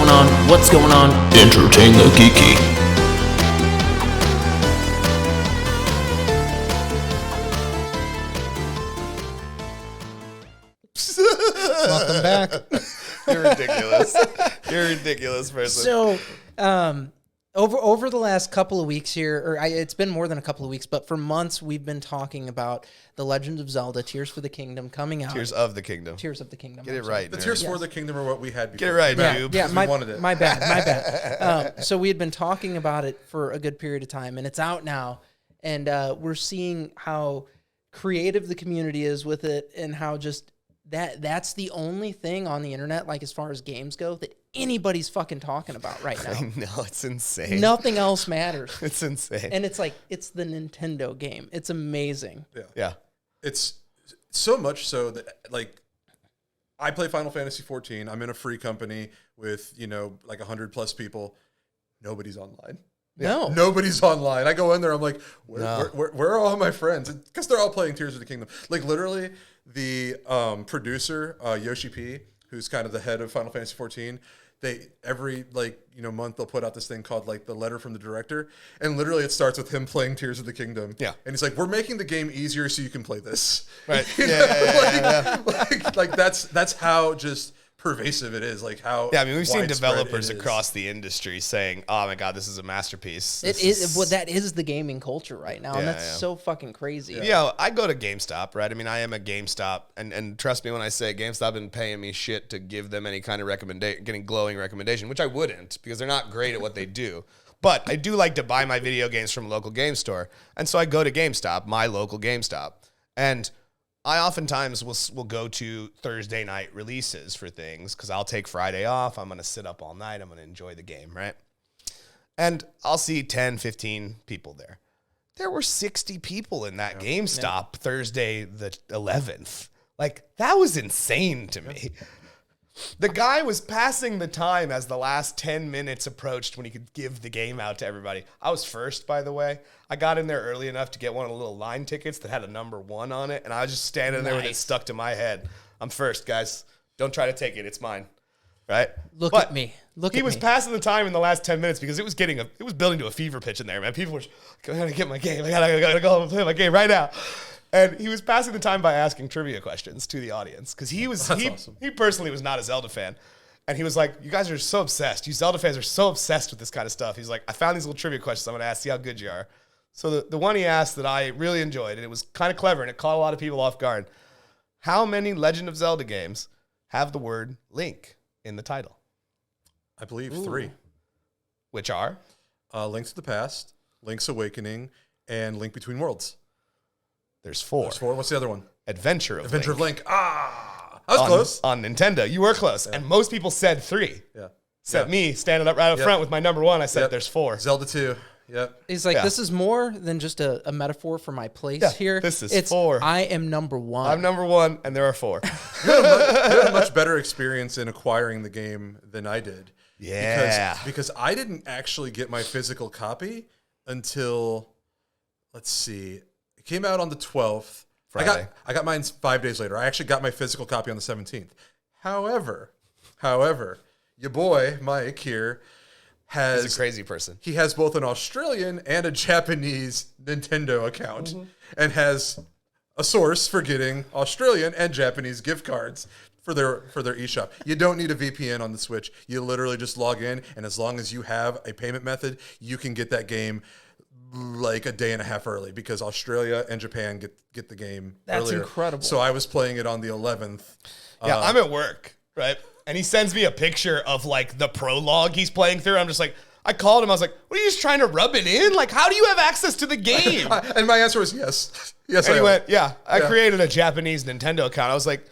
going on? What's going on? Entertain the Geeky. Welcome back. You're ridiculous. You're a ridiculous person. So, over the last couple of weeks here, it's been more than a couple of weeks, but for months we've been talking about the Legend of Zelda: Tears for the Kingdom coming out. Tears of the Kingdom. Tears of the Kingdom. Get it right. The Tears for the Kingdom are what we had before. Get it right, Yeah, noob. yeah, we wanted it. my bad. So we had been talking about it for a good period of time, and it's out now, and we're seeing how creative the community is with it, and how just that's the only thing on the internet, like as far as games go, that anybody's fucking talking about right now. I know, it's insane. Nothing else matters. It's insane. And it's like, it's the Nintendo game. It's amazing. Yeah. It's so much so that, like, I play Final Fantasy 14. I'm in a free company with, like 100 plus people. Nobody's online. No. Nobody's online. I go in there, I'm like, where No. are all my friends? Because they're all playing Tears of the Kingdom. Like, literally, the producer, Yoshi P, who's kind of the head of Final Fantasy 14, every month they'll put out this thing called like the letter from the director, and literally it starts with him playing Tears of the Kingdom. Yeah, and he's like, "We're making the game easier so you can play this." Right. Like that's how just pervasive it is. Like how Yeah, I mean, we've seen widespread developers it is. across the industry saying, "Oh my god, this is a masterpiece." It is. Well, that is the gaming culture right now, and Yeah, that's yeah. so fucking crazy. Yeah, I go to GameStop, right? I mean, I am a GameStop, and trust me when I say GameStop isn't paying me shit to give them any kind of getting glowing recommendation, which I wouldn't, because they're not great at what they do. But I do like to buy my video games from a local game store, and so I go to GameStop, my local GameStop, and I oftentimes will go to Thursday night releases for things, because I'll take Friday off, I'm going to sit up all night, I'm going to enjoy the game, right? And I'll see 10, 15 people there. There were 60 people in that GameStop Thursday the 11th. Like, that was insane to me. The guy was passing the time as the last 10 minutes approached when he could give the game out to everybody. I was first, by the way. I got in there early enough to get one of the little line tickets that had a number 1 on it, and I was just standing there with it stuck to my head. I'm first, guys. Don't try to take it. It's mine. Right? Look at me. He was passing the time in the last 10 minutes because it was building to a fever pitch in there, man. People were, I gotta get my game. I gotta go home and play my game right now. And he was passing the time by asking trivia questions to the audience, because he personally was not a Zelda fan. And he was like, "You guys are so obsessed. You Zelda fans are so obsessed with this kind of stuff." He's like, "I found these little trivia questions I'm going to ask, see how good you are." So the one he asked that I really enjoyed, and it was kind of clever, and it caught a lot of people off guard. How many Legend of Zelda games have the word Link in the title? I believe 3. Which are? Link to the Past, Link's Awakening, and Link Between Worlds. There's 4. There's 4. What's the other one? Adventure of Link. Ah, I was close. On Nintendo. You were close. Yeah. And most people said 3. Yeah. Except me standing up right up front with my number 1. I said there's 4. Zelda 2. Yep. He's like, this is more than just a metaphor for my place here. This is 4. I am number 1. I'm number 1, and there are 4. You had a much better experience in acquiring the game than I did. Yeah. Because I didn't actually get my physical copy until, let's see, it came out on the 12th. Friday. I got mine 5 days later. I actually got my physical copy on the 17th. However, your boy, Mike, here, He's a crazy person. He has both an Australian and a Japanese Nintendo account, and has a source for getting Australian and Japanese gift cards for their eShop. You don't need a VPN on the Switch. You literally just log in, and as long as you have a payment method, you can get that game like a day and a half early, because Australia and Japan get the game That's earlier. incredible. So I was playing it on the 11th. Yeah, I'm at work, right? And he sends me a picture of like the prologue he's playing through. I'm just like, I called him. I was like, "What are you just trying to rub it in? Like, how do you have access to the game?" And my answer was yes. Yes, And I he am. went, "Yeah, I created a Japanese Nintendo account." I was like,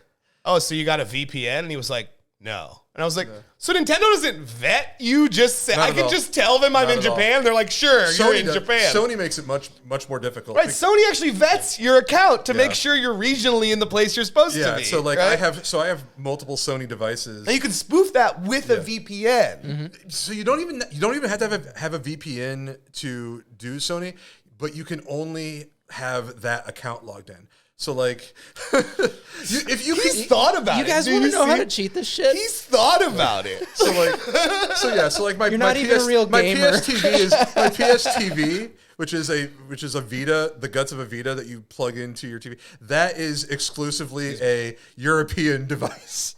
"Oh, so you got a VPN?" And he was like, "No." And I was like, "So Nintendo doesn't vet you? Just say I can just tell them I'm in Japan." They're like, "Sure, you're in Japan." Sony makes it much more difficult. Right, Sony actually vets your account to make sure you're regionally in the place you're supposed to be. So like right? I have multiple Sony devices. And you can spoof that with a VPN. So you don't even have to have a VPN to do Sony, but you can only have that account logged in. So like, He's thought about it. You guys want to know how to cheat this shit? He's thought about it. so like my You're not even a real my gamer. PSTV, which is a Vita, the guts of a Vita that you plug into your TV. That is exclusively a European device.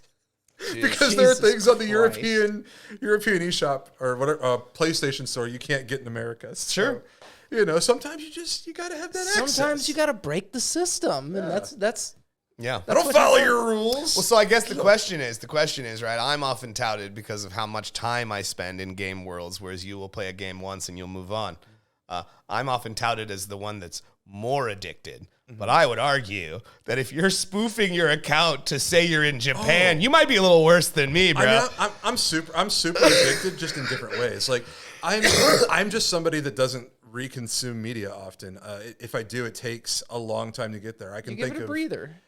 Because there are things on the European eShop or whatever PlayStation store you can't get in America. So, Sure. You know, sometimes you gotta have that access. Sometimes you got to break the system, and that's Yeah. I don't follow your rules. Well, so I guess the question is, right, I'm often touted because of how much time I spend in game worlds, whereas you will play a game once and you'll move on. I'm often touted as the one that's more addicted. But I would argue that if you're spoofing your account to say you're in Japan, you might be a little worse than me, bro. I mean, I'm super addicted, just in different ways. Like I'm just somebody that doesn't reconsume media often. If I do, it takes a long time to get there. I can give think it a of breather.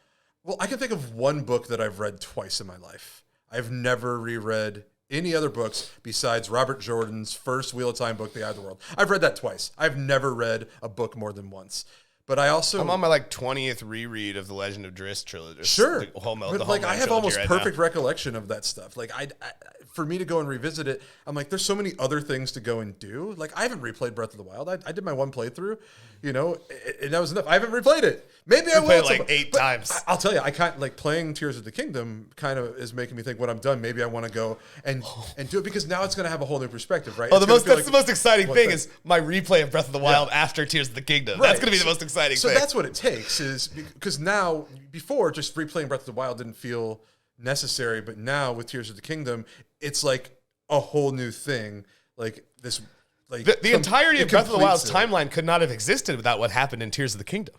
Well, I can think of one book that I've read twice in my life. I've never reread any other books besides Robert Jordan's first Wheel of Time book, The Eye of the World. I've read that twice. I've never read a book more than once. But I also... I'm on my 20th reread of the Legend of Driss trilogy. Sure. But I have almost perfect recollection of that stuff. Like I for me to go and revisit it, I'm like, there's so many other things to go and do. Like I haven't replayed Breath of the Wild. I did my one playthrough, and that was enough. I haven't replayed it. Maybe I will. Played like 8 times. I'll tell you, I can't playing Tears of the Kingdom kind of is making me think when I'm done, maybe I want to go and do it because now it's going to have a whole new perspective, right? Oh, that's the most exciting thing is my replay of Breath of the Wild after Tears of the Kingdom. Right. That's going to be the most exciting thing. So that's what it takes is because now, before just replaying Breath of the Wild didn't feel necessary, but now with Tears of the Kingdom, it's like a whole new thing. Like this, like the entirety of Breath of the Wild's it. timeline could not have existed without what happened in Tears of the Kingdom.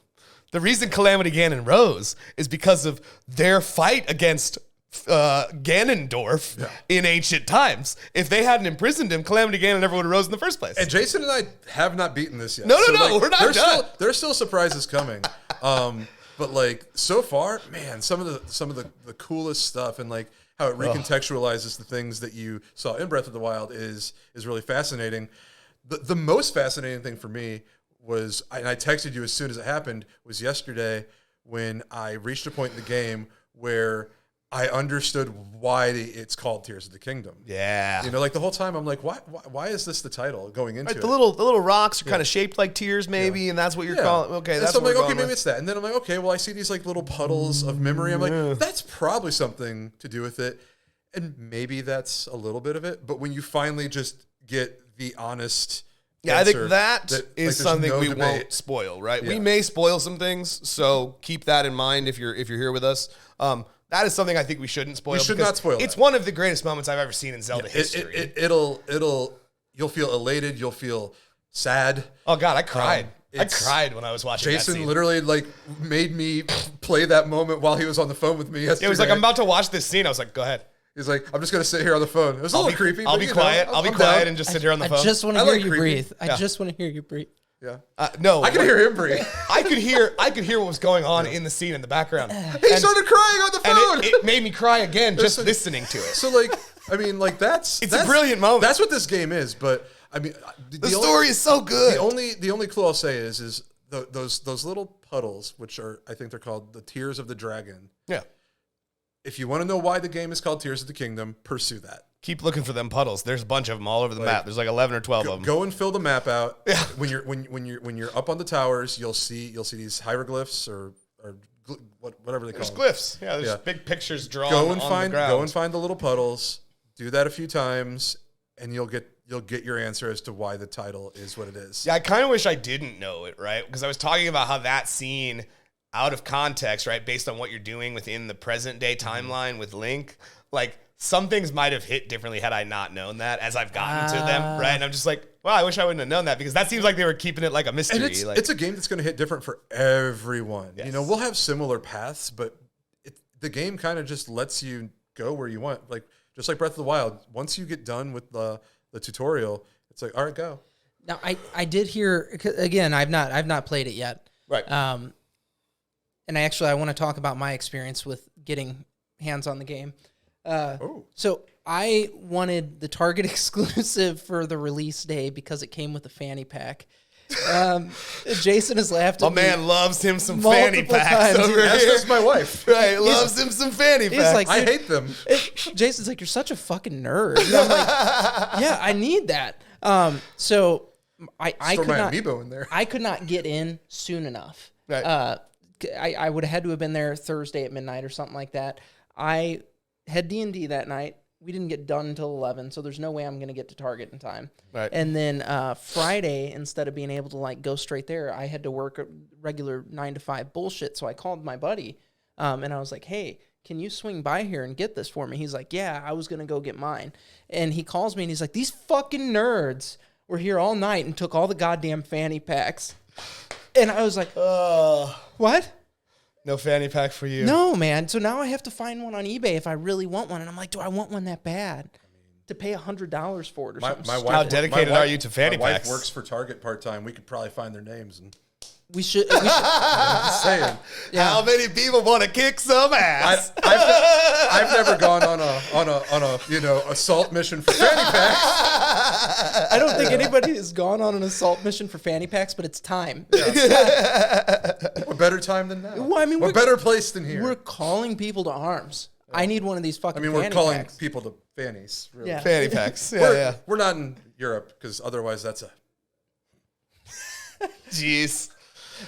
The reason Calamity Ganon rose is because of their fight against Ganondorf in ancient times. If they hadn't imprisoned him, Calamity Ganon never would have rose in the first place. And Jason and I have not beaten this yet. No, we're not done. There's still surprises coming. But like so far, man, some of the coolest stuff and like how it recontextualizes the things that you saw in Breath of the Wild is really fascinating. The most fascinating thing for me was, and I texted you as soon as it happened, was yesterday when I reached a point in the game where I understood why it's called Tears of the Kingdom. Yeah. Like the whole time I'm like, why is this the title going into it? The little rocks are kind of shaped like tears maybe, and that's what you're calling. Okay, that's so I'm what like, okay, maybe it's that. And then I'm like, okay, well I see these like little puddles of memory. I'm like, that's probably something to do with it. And maybe that's a little bit of it. But when you finally just get the honest I answer think that is something we debate. won't spoil, right? Yeah. We may spoil some things, so keep that in mind if you're here with us. That is something I think we shouldn't spoil. We should not spoil It's that. one of the greatest moments I've ever seen in Zelda history. You'll feel elated. You'll feel sad. Oh God, I cried. I cried when I was watching that Jason scene. literally like made me play that moment while he was on the phone with me yesterday. It was like, I'm about to watch this scene. I was like, go ahead. He's like, I'm just going to sit here on the phone. It was a little creepy. I'll but, be you quiet. know, I'll be I'm quiet down. and just sit here on the phone. I just want to I hear like you creepy. breathe. Yeah. I just want to hear you breathe. Yeah. No, I could hear him breathe. I could hear what was going on in the scene in the background. He started crying on the phone. And it made me cry again just listening to it. So like, I mean, like that's a brilliant moment. That's what this game is. But I mean, The story is so good. The only clue I'll say is those little puddles, which are, I think they're called the Tears of the Dragon. Yeah. If you want to know why the game is called Tears of the Kingdom, pursue that. Keep looking for them puddles. There's a bunch of them all over the map. There's like 11 or 12 of them. Go and fill the map out. Yeah. When you're up on the towers, you'll see these hieroglyphs or whatever they call them. Glyphs. Yeah, there's big pictures drawn on the ground. Go and find the little puddles. Do that a few times, and you'll get your answer as to why the title is what it is. Yeah, I kind of wish I didn't know it, right? Because I was talking about how that scene, out of context, right, based on what you're doing within the present day timeline with Link, like some things might have hit differently had I not known that as I've gotten to them, right? And I'm just like, well, I wish I wouldn't have known that because that seems like they were keeping it like a mystery. And it's a game that's going to hit different for everyone. Yes. We'll have similar paths, but the game kind of just lets you go where you want. Like just like Breath of the Wild, once you get done with the tutorial, it's like, all right, go. Now I did hear again. I've not played it yet. Right. And I want to talk about my experience with getting hands on the game. So I wanted the Target exclusive for the release day because it came with a fanny pack. Jason has laughed My at me man loves him some fanny multiple packs times. over As here. does my wife. Right, loves him some fanny He's packs. like, I dude, hate them. Jason's like, you're such a fucking nerd. And I'm like, yeah, I need that. So I Throw could my not, amiibo in there. I could not get in soon enough. Right. I would have had to have been there Thursday at midnight or something like that. I had D&D that night. We didn't get done until 11, so there's no way I'm going to get to Target in time. Right. And then Friday, instead of being able to like go straight there, I had to work a regular 9 to 5 bullshit. So I called my buddy, and I was like, "Hey, can you swing by here and get this for me?" He's like, "Yeah, I was going to go get mine." And he calls me and he's like, "These fucking nerds were here all night and took all the goddamn fanny packs." And I was like, "What?" No fanny pack for you. No, man. So now I have to find one on eBay if I really want one. And I'm like, do I want one that bad? To pay $100 for it or something? How dedicated are you to fanny my packs? wife works for Target part-time. We could probably find their names. And We should just saying. How many people want to kick some ass? I've never gone on a assault mission for fanny packs. I don't think anybody has gone on an assault mission for fanny packs, but it's time. What better time than now? Well, I mean, what better place than here? We're calling people to arms. I need one of these fucking we're fanny calling packs. people to fannies. Really. Yeah. Fanny packs. Yeah. We're not in Europe because otherwise that's a. Jeez.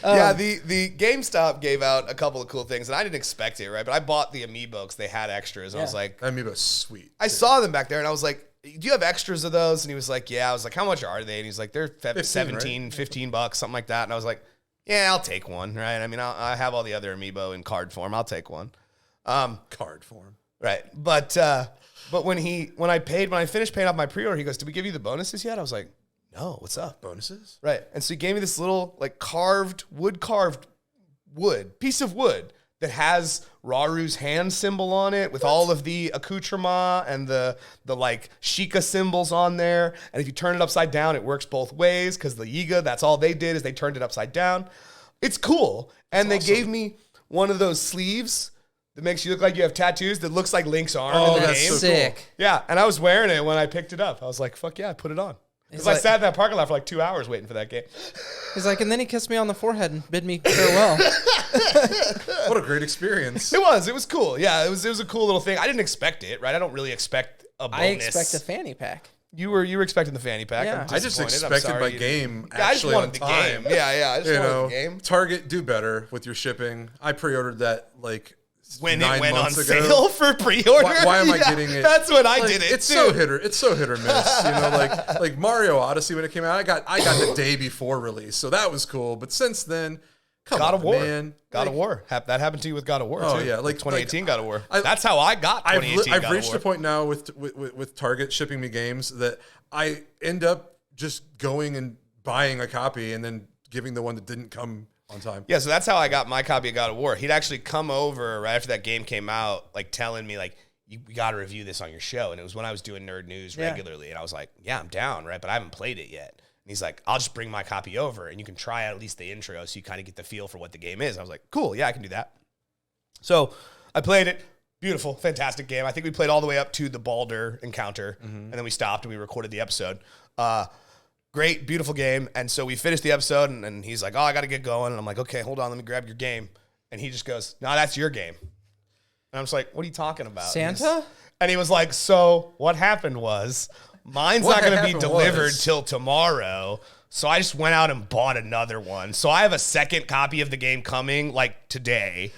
Yeah, the GameStop gave out a couple of cool things, and I didn't expect it, right? But I bought the amiibo because they had extras. And I was like, That amiibo's sweet. I saw them back there, and I was like, do you have extras of those? And he was like, yeah. I was like, how much are they? And he's like, they're 17, right? $15, something like that. And I was like, yeah, I'll take one, right? I mean, I have all the other amiibo in card form. I'll take one. Card form. Right. But when I finished paying off my pre-order, he goes, did we give you the bonuses yet? I was like, no, what's up? Bonuses? Right. And so he gave me this little like carved piece of wood that has Raru's hand symbol on it with all of the accoutrement and the like Sheikah symbols on there. And if you turn it upside down, it works both ways because the Yiga, that's all they did is they turned it upside down. It's cool. And they gave me one of those sleeves that makes you look like you have tattoos that looks like Link's arm in the that's game. so Sick. cool. Yeah, and I was wearing it when I picked it up. I was like, fuck yeah, I put it on. Because I sat in that parking lot for like 2 hours waiting for that game. He's like, and then he kissed me on the forehead and bid me farewell. What a great experience. It was cool. Yeah, it was a cool little thing. I didn't expect it, right? I don't really expect a bonus. I expect a fanny pack. You were expecting the fanny pack. Yeah. I'm I just disappointed. I'm expected sorry my you- game Yeah, I just actually on wanted the time. game. Yeah, I just wanted the game. Target, do better with your shipping. I pre-ordered that like When 9 it went on months ago. sale for pre-order. Why am I Yeah, getting it? That's when I Like, did it. It's too. so hit or miss. You know, like Mario Odyssey when it came out, I got the day before release, so that was cool. But since then, come God on, of War. man. God of War. That happened to you with God of War, Oh, too. yeah, like 2018 God of War. I- That's how I got 2018 I've God of reached War. a point now with Target shipping me games that I end up just going and buying a copy and then giving the one that didn't come on time. Yeah, so that's how I got my copy of God of War. He'd actually come over right after that game came out, like telling me, like, you got to review this on your show. And it was when I was doing Nerd News regularly. And I was like, yeah, I'm down, right? But I haven't played it yet. And he's like, I'll just bring my copy over and you can try out at least the intro so you kind of get the feel for what the game is. I was like, cool, yeah, I can do that. So I played it. Beautiful, fantastic game. I think we played all the way up to the Baldur encounter. And then we stopped and we recorded the episode. Great, beautiful game. And so we finished the episode, and he's like, oh, I got to get going. And I'm like, okay, hold on, let me grab your game. And he just goes, no, that's your game. And I'm just like, what are you talking about? Santa? And he was like, so what happened was, mine's What not going to be happened delivered was- till tomorrow. So I just went out and bought another one. So I have a second copy of the game coming, like, today.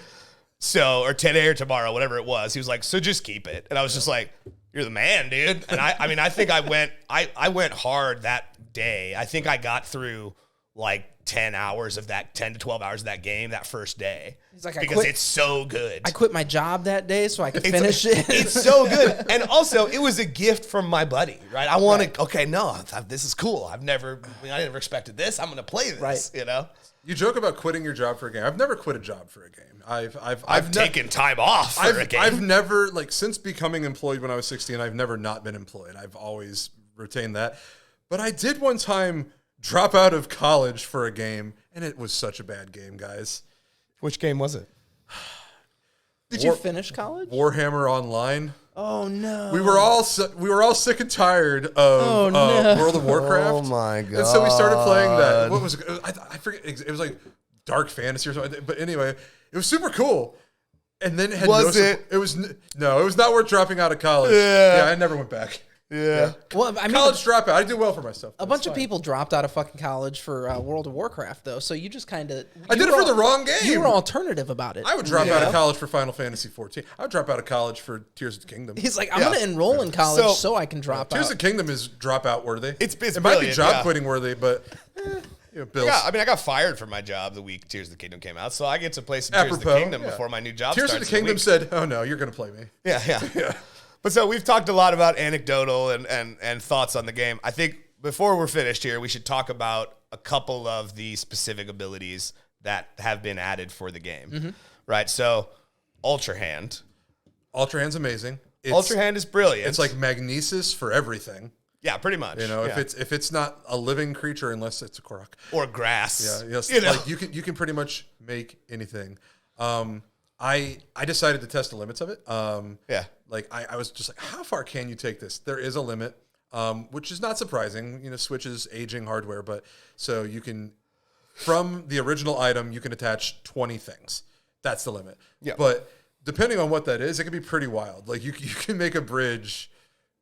So, or today or tomorrow, whatever it was. He was like, so just keep it. And I was just like, you're the man, dude. And I mean, I think I went hard that day. I think I got through like 10 to 12 hours of that game that first day. He's like, because it's so good. I quit my job that day so I could finish it. It's so good. And also, it was a gift from my buddy, right? I want to, okay, no, this is cool. I never expected this. I'm going to play this, Right. you know? You joke about quitting your job for a game. I've never quit a job for a game. I've taken time off for a game. I've never, like, since becoming employed when I was 16, I've never not been employed. I've always retained that. But I did one time drop out of college for a game, and it was such a bad game, guys. Which game was it? Did you finish college? Warhammer Online. Oh no. We were all sick and tired of World of Warcraft. Oh my god! And so we started playing that. What was it? I forget. It was like dark fantasy or something. But anyway, it was super cool. And then it had it was not worth dropping out of college. Yeah, I never went back. Yeah. Well, I mean, college dropout. I did well for myself. A bunch of people dropped out of fucking college for World of Warcraft, though. So you just kind of... I did it for the wrong game. You were alternative about it. I would drop out of college for Final Fantasy 14. I would drop out of college for Tears of the Kingdom. He's like, I'm going to enroll in college so I can drop out. Tears of the Kingdom is dropout worthy. It might be job quitting worthy, but... bills. Yeah, I mean, I got fired from my job the week Tears of the Kingdom came out, so I get to play some Tears of the Kingdom before my new job Tears starts. of the Kingdom said, "Oh no, you're going to play me." Yeah. But so we've talked a lot about anecdotal and thoughts on the game. I think before we're finished here, we should talk about a couple of the specific abilities that have been added for the game. Right? So, Ultra Hand. Ultra Hand's amazing. Ultra Hand is brilliant. It's like magnesis for everything. Yeah, pretty much. If it's not a living creature, unless it's a Korok or grass. Yeah, yes. Like you can pretty much make anything. I decided to test the limits of it. Like I was just like, how far can you take this? There is a limit, which is not surprising. Switch is aging hardware, but so you can, from the original item, you can attach 20 things. That's the limit. Yeah. But depending on what that is, it can be pretty wild. Like you can make a bridge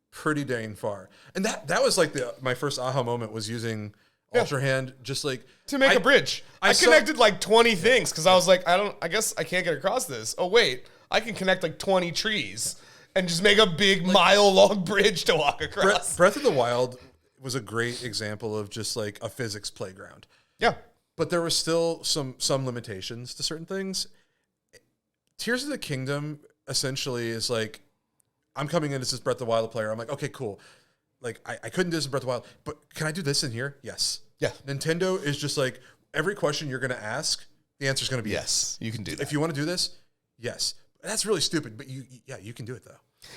pretty dang far. And that was like my first aha moment was using Ultra Hand just like to make a bridge. I connected like 20 things because I was like, I guess I can't get across this. Oh wait, I can connect like 20 trees and just make a big mile-long bridge to walk across. Breath of the Wild was a great example of just like a physics playground. Yeah. But there was still some limitations to certain things. Tears of the Kingdom essentially is like, I'm coming in as this Breath of the Wild player. I'm like, okay, cool. Like, I couldn't do this in Breath of the Wild, but can I do this in here? Yes. Yeah. Nintendo is just like, every question you're going to ask, the answer's going to be yes. You can do that. If you want to do this, yes. That's really stupid, but you can do it, though.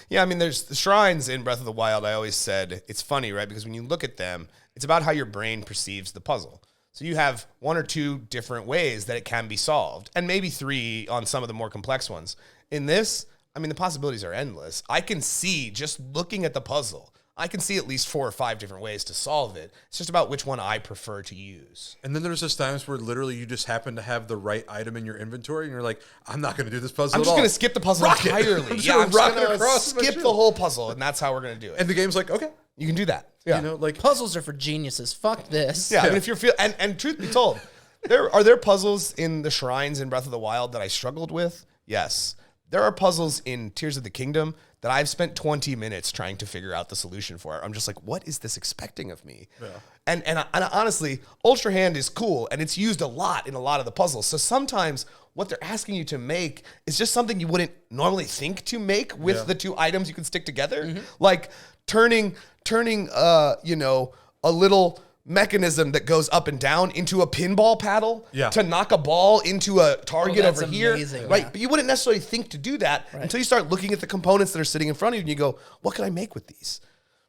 Yeah, I mean, there's the shrines in Breath of the Wild. I always said it's funny, right? Because when you look at them, it's about how your brain perceives the puzzle. So you have one or two different ways that it can be solved, and maybe three on some of the more complex ones. In this, I mean, the possibilities are endless. I can see, just looking at the puzzle, I can see at least 4 or 5 different ways to solve it. It's just about which one I prefer to use. And then there's just times where literally you just happen to have the right item in your inventory, and you're like, I'm not going to do this puzzle I'm at just all. going to skip the puzzle entirely. I'm just going to skip the whole puzzle, and that's how we're going to do it. And the game's like, okay. You can do that. Yeah. Like puzzles are for geniuses. Fuck this. Yeah, I mean, if you're and truth be told, there puzzles in the shrines in Breath of the Wild that I struggled with. Yes. There are puzzles in Tears of the Kingdom that I've spent 20 minutes trying to figure out the solution for. I'm just like, what is this expecting of me? Yeah. And honestly, Ultra Hand is cool, and it's used a lot in a lot of the puzzles. So sometimes what they're asking you to make is just something you wouldn't normally think to make with the two items you can stick together. Like turning a little mechanism that goes up and down into a pinball paddle to knock a ball into a target over here. Amazing, right? But you wouldn't necessarily think to do that until you start looking at the components that are sitting in front of you and you go, what can I make with these?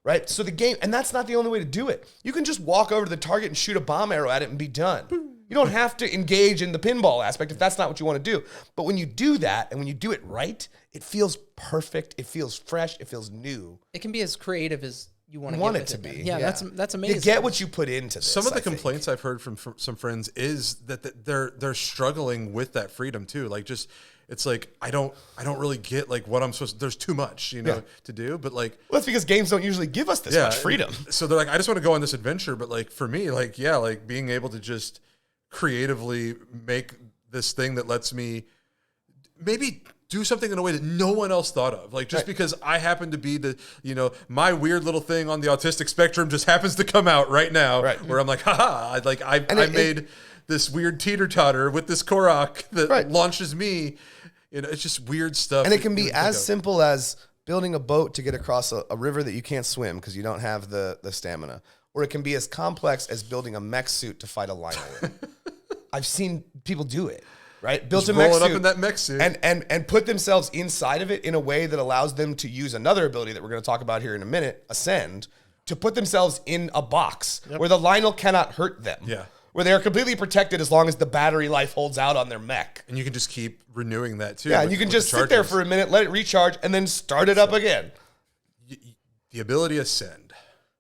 Right? So the game, and that's not the only way to do it. You can just walk over to the target and shoot a bomb arrow at it and be done. You don't have to engage in the pinball aspect if that's not what you want to do. But when you do that and when you do it right, it feels perfect. It feels fresh. It feels new. It can be as creative as you want it to be. Yeah, that's amazing. You get what you put into this. Some of the complaints I've heard from some friends is that they're struggling with that freedom too. Like just it's like I don't really get like what I'm supposed to, there's too much, to do, but like well, that's because games don't usually give us this much freedom. So they're like I just want to go on this adventure, but like for me like like being able to just creatively make this thing that lets me maybe do something in a way that no one else thought of. Like just because I happen to be the, my weird little thing on the autistic spectrum just happens to come out right now where I'm like, haha, I made this weird teeter-totter with this Korok that launches me. It's just weird stuff. And it can be as simple as building a boat to get across a river that you can't swim because you don't have the stamina. Or it can be as complex as building a mech suit to fight a lion with. I've seen people do it. Right, built a mech suit, up in that mech suit, and put themselves inside of it in a way that allows them to use another ability that we're going to talk about here in a minute, Ascend, to put themselves in a box where the Lionel cannot hurt them. Yeah, where they are completely protected as long as the battery life holds out on their mech. And you can just keep renewing that too. Yeah, and you can just sit there for a minute, let it recharge, and then start it up again. The ability to Ascend.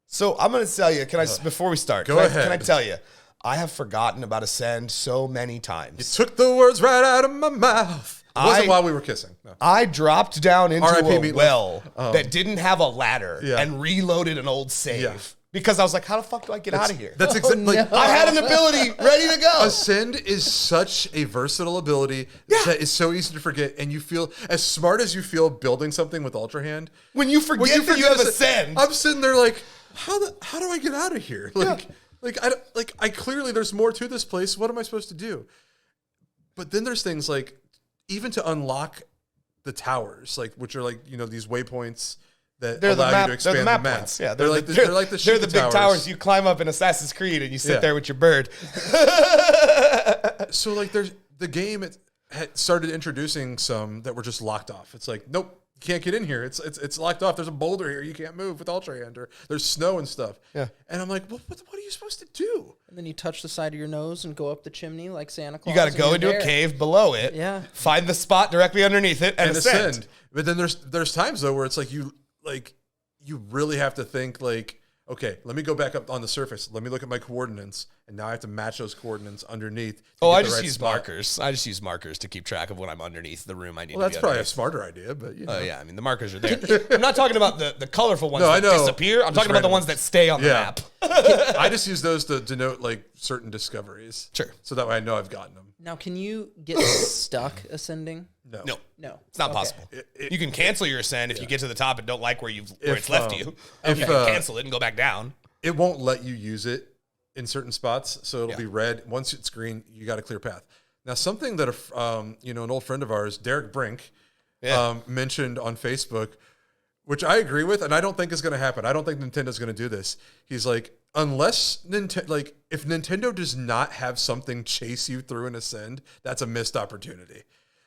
So I'm going to tell you, before we start, Go ahead. Can I tell you, I have forgotten about Ascend so many times. You took the words right out of my mouth. It wasn't while we were kissing. No. I dropped down into R.I.P. a well that didn't have a ladder and reloaded an old save. Because I was like, how the fuck do I get out of here? That's exactly. no. I had an ability ready to go. Ascend is such a versatile ability that is so easy to forget, and you feel as smart as you feel building something with Ultra Hand. When you forget that you have Ascend, I'm sitting there like, how do I get out of here? I clearly there's more to this place. What am I supposed to do? But then there's things like even to unlock the towers, like which are like these waypoints. That allow you to expand the map. Points. Yeah, they're like the big towers you climb up in Assassin's Creed and you sit there with your bird. So like the game had started introducing some that were just locked off. It's like, nope, you can't get in here. It's locked off. There's a boulder here. You can't move with Ultra Hand, or there's snow and stuff. Yeah. And I'm like, well, what are you supposed to do? And then you touch the side of your nose and go up the chimney like Santa Claus. You got to go into a cave below it. Yeah. Find the spot directly underneath it and ascend. But then there's times though where it's like you really have to think like, okay, let me go back up on the surface. Let me look at my coordinates, and now I have to match those coordinates underneath. I just use markers. I just use markers to keep track of when I'm underneath the room I need to be Well, that's probably a underneath. smarter idea, but Oh, yeah. I mean, the markers are there. I'm not talking about the colorful ones that know. disappear. I'm Just talking about the random ones that stay on the map. I just use those to denote like certain discoveries. Sure. So that way I know I've gotten them. Now, can you get stuck ascending? No. No. It's not possible. You can cancel your ascend if you get to the top and don't like where it's left you. If You can cancel it and go back down. It won't let you use it in certain spots, so it'll be red. Once it's green, you got a clear path. Now, something that an old friend of ours, Derek Brink, mentioned on Facebook, which I agree with, and I don't think is going to happen. I don't think Nintendo's going to do this. He's like, unless if Nintendo does not have something chase you through an ascend, that's a missed opportunity.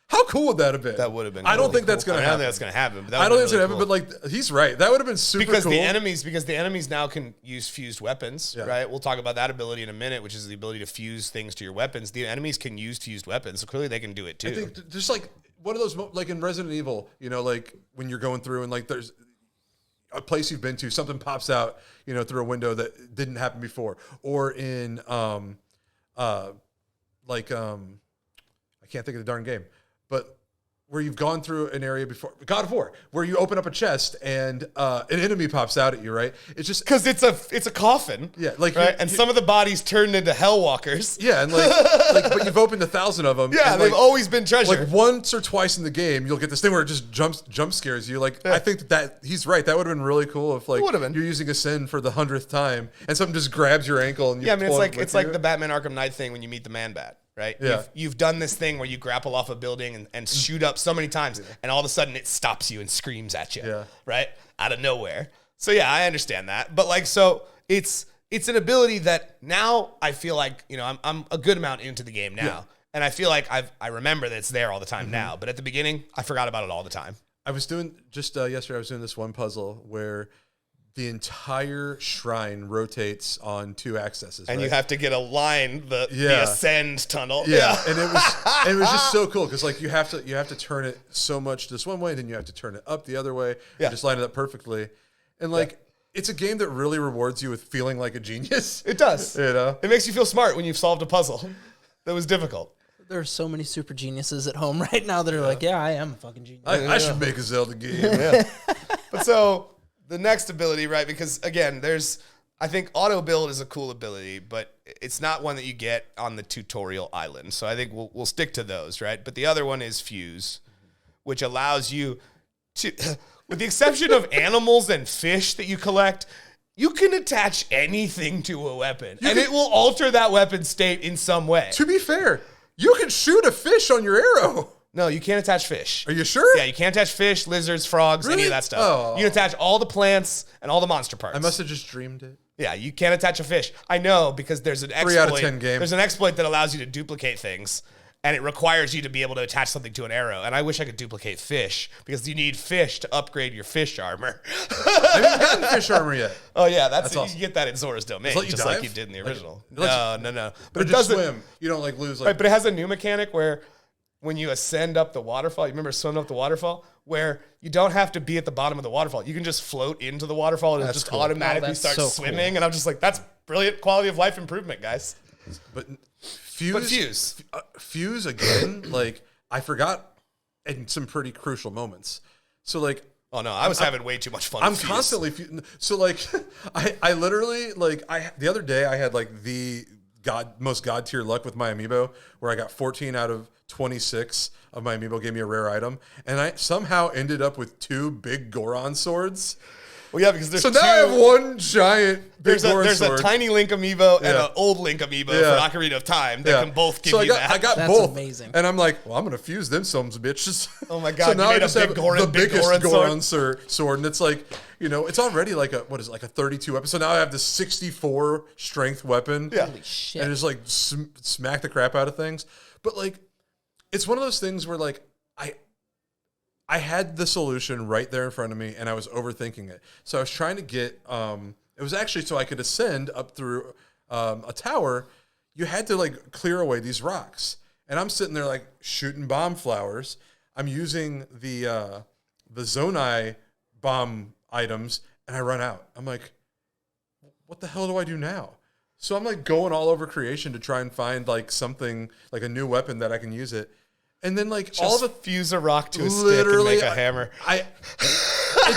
How cool would that have been? That would have been. I don't really think cool. that's going to I happen. don't think that's going to happen. But I don't think it's going to happen. But like, he's right. That would have been super because cool. the enemies now can use fused weapons, Yeah. right? We'll talk about that ability in a minute, which is the ability to fuse things to your weapons. The enemies can use fused weapons, so clearly they can do it too. I think just like one of those, like in Resident Evil, like when you're going through and like there's a place you've been to, something pops out, through a window that didn't happen before, or in I can't think of the darn game, but where you've gone through an area before, God of War, where you open up a chest and an enemy pops out at you, right? It's just because it's a coffin, like right? And some of the bodies turned into hellwalkers. Yeah, and but you've opened 1,000 of them. Yeah, and they've always been treasure. Like once or twice in the game, you'll get this thing where it just jump scares you. Like I think that he's right. That would have been really cool if you're using Ascend for the 100th time and something just grabs your ankle and you it's like the Batman Arkham Knight thing when you meet the Man-Bat. Right? Yeah. You've done this thing where you grapple off a building and shoot up so many times, and all of a sudden it stops you and screams at you, right? Out of nowhere. So yeah, I understand that. But so it's an ability that now I feel like, I'm a good amount into the game now. Yeah. And I feel like I remember that it's there all the time now. But at the beginning, I forgot about it all the time. I was doing, yesterday, I was doing this one puzzle where the entire shrine rotates on 2 axes, and right? you have to get a line, the ascend tunnel. Yeah, and it was just so cool because like you have to turn it so much this one way, then you have to turn it up the other way. Yeah, and just line it up perfectly, and it's a game that really rewards you with feeling like a genius. It does. It makes you feel smart when you've solved a puzzle that was difficult. There are so many super geniuses at home right now that are like, yeah, I am a fucking genius. I should make a Zelda game. Yeah, but so. The next ability, right? Because again, I think auto build is a cool ability, but it's not one that you get on the tutorial island. So I think we'll stick to those, right? But the other one is fuse, which allows you to, with the exception of animals and fish that you collect, you can attach anything to a weapon, it will alter that weapon state in some way. To be fair, you can shoot a fish on your arrow. No, you can't attach fish. Are you sure? Yeah, you can't attach fish, lizards, frogs, really? any of that stuff. Oh. You can attach all the plants and all the monster parts. I must have just dreamed it. Yeah, you can't attach a fish. I know because there's an exploit. 3 out of 10 game. There's an exploit that allows you to duplicate things, and it requires you to be able to attach something to an arrow. And I wish I could duplicate fish, because you need fish to upgrade your fish armor. I haven't gotten fish armor yet. Oh yeah, that's awesome. You get that in Zora's Domain, Does it let you just dive? like you did in the original. No. No. But it doesn't swim. You don't like lose. Like, Right, but it has a new mechanic where when you ascend up the waterfall, you remember swimming up the waterfall, where you don't have to be at the bottom of the waterfall. You can just float into the waterfall and it just automatically that's start so swimming. cool. And I'm just like, that's brilliant quality of life improvement, guys. But Fuse again. Like, I forgot in some pretty crucial moments. So like, Oh no, I was having way too much fun. I'm with Fuse. constantly so like, I literally like the other day I had like the most god tier luck with my amiibo, where I got 14 out of 26 of my amiibo gave me a rare item, and I somehow ended up with 2 big Goron swords. Well, yeah, because there's So now I have one giant big Goron there's sword. a tiny Link amiibo and Yeah. an old Link amiibo Yeah. for Ocarina of Time that can both give so you I got That's both, amazing. and I'm like, well, I'm gonna fuse them sons of bitches. Oh my God, So you now I made a just big have Goron- the big biggest Goron sword, and it's like, it's already like a 32 weapon. So now I have this 64 strength weapon. Yeah. Holy shit. And just like smack the crap out of things. But like, it's one of those things where like I had the solution right there in front of me, and I was overthinking it. So I was trying to get it was actually so I could ascend up through a tower. You had to like clear away these rocks, and I'm sitting there like shooting bomb flowers. I'm using the Zonai bomb items, and I run out. I'm like, what the hell do I do now? So I'm like going all over creation to try and find like something, like a new weapon that I can use it. And then like all of Just a fuse a rock to a stick and literally make a hammer. it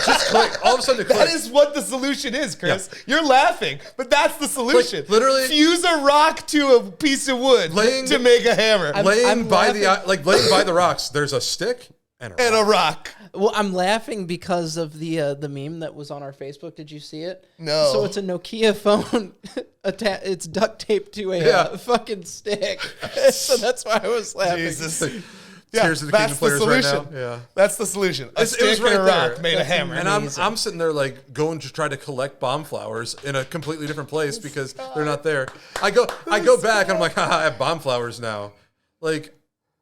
just clicked. All of a sudden it clicked. That is what the solution is, Chris. Yeah. You're laughing, but that's the solution. Like, literally- fuse a rock to a piece of wood Laying- to make a hammer laying by laughing. laying by the rocks. There's a stick and and a rock. Well, I'm laughing because of the meme that was on our Facebook. Did you see it? No. So it's a Nokia phone. It's duct taped to a Yeah. fucking stick. So that's why I was laughing. Jesus. Tears of the Kingdom players right now. Yeah. That's the solution. A It stick was right and a rock there. made a That's hammer. And amazing. I'm sitting there like going to try to collect bomb flowers in a completely different place because they're not there. I go back and I'm like, haha, I have bomb flowers now. Like,